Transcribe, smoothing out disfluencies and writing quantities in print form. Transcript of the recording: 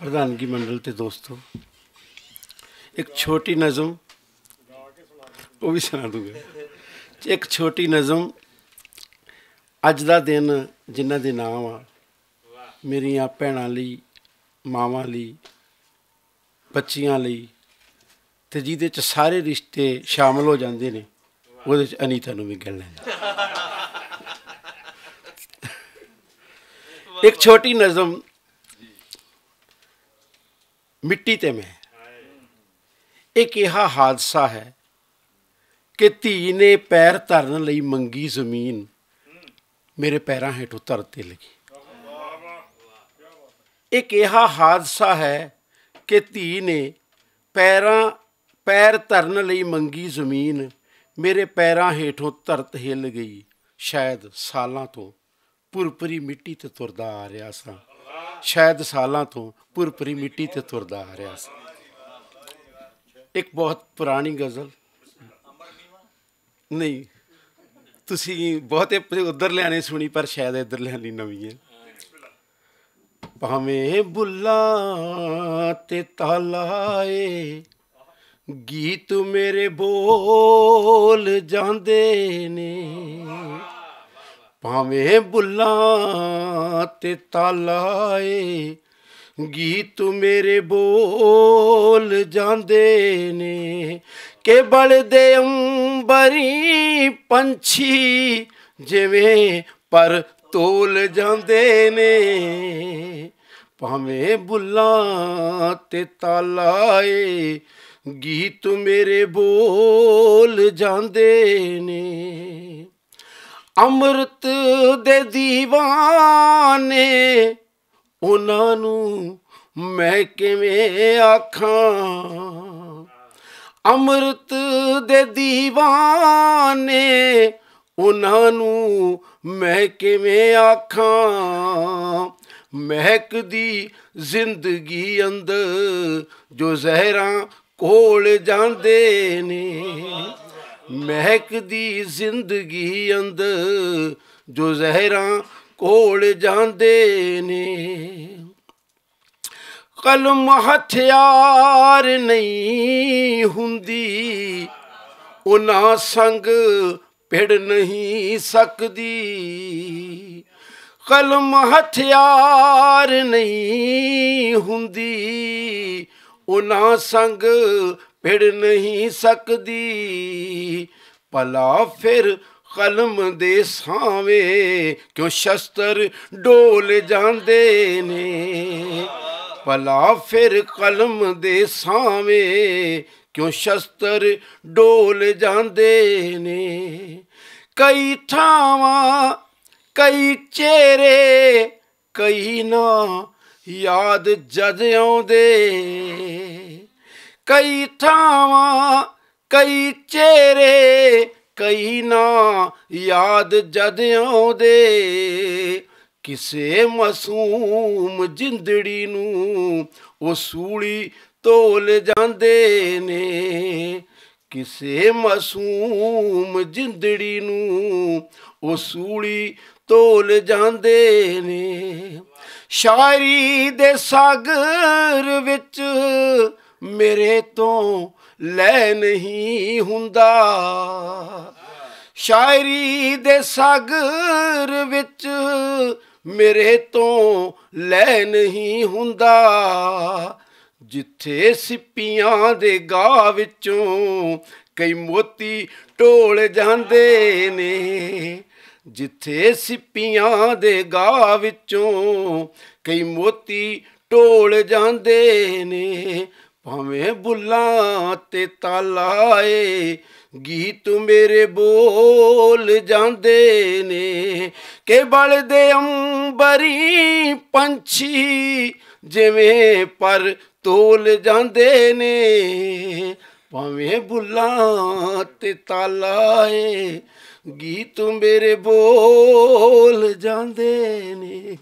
प्रधानगी मंडल ते दोस्तों, एक छोटी नज़म वो भी सुना दूंगा। एक छोटी नज़म अज दा दिन जिन्हां दे नाम आ मेरियां भैणां लई, मावां लई, बच्चियां लई ते जिहदे च सारे रिश्ते शामिल हो जाते ने, उहदे च अनीता नूं भी गिण लैंदा। एक छोटी नज़म मिट्टी ते मैं। एक इहा हादसा है कि धी ने पैर धरन लई मंगी जमीन, मेरे पैरां हेठों धरती लगी। एक इहा हादसा है कि धी ने पैर धरन लई मंगी जमीन, मेरे पैरां हेठों धरत हिल गई। शायद सालां तो पुरपरी मिट्टी ते तुरदा आ रहा सा, शायद सालां तो पुरपरी मिट्टी ते तुरदा आ रहा सा। एक बहुत पुरानी गज़ल नहीं, तुसी बहुते उधर लियाने सुनी, पर शायद इधर लियानी नवीं है। भावें बुल्लां ते ताला ए, गीत मेरे बोल जांदे ने। भावें बुल्लां ते ताला ए, गीत मेरे बोल जांदे ने। के बलदे अंबरी पंछी जिवें पर तोल जांदे ने। भावें बुल्लां ते ताला ए, गीत मेरे बोल जांदे ने। अमृत दे दीवाने उन्हां नूं मैं किवें आखां। अमृत दे दीवाने उन्हां नूं मैं किवें आखां। महकदी जिंदगी अंदर जो जहरां कोल जांदे ने। महकदी जिंदगी अंदर जो जहरां कोल जांदे ने। कलम हथियार नहीं हुंदी, उन्हां संग भिड़ नहीं सकदी। कलम हथियार नहीं हुंदी, उन्हां संग भिड़ नहीं सकदी। भला फिर कलम दे सावे क्यों शस्त्र डोल जांदे ने। भला फिर कलम दे सावे क्यों शस्त्र डोल जांदे ने। कई ठावां कई चेहरे कई ना याद जद आउंदे। कई ठावां कई चेहरे कई ना याद जद आउंदे। किसे मासूम जिंदड़ी नूं ओ सूली तोल जांदे ने। किसे मासूम जिंदड़ी नूं ओ सूली तोल जांदे ने। शायरी दे सागर विच मेरे तो लै नहीं हुंदा। शायरी दे सागर विच मेरे तो लै नहीं हुंदा। जिथे सिप्पियां दे गाह विचों कई मोती ढोल जांदे ने। जिथे सिप्पियां दे गाह विचों कई मोती ढोल जांदे ने। भावें बुल्लां ते ताला ए, गीत मेरे बोल जांदे ने। के बलदे अंबरी पंछी जिवें पर तोल जांदे ने। भावें बुल्लां ते ताला ए, गीत मेरे बोल जांदे ने।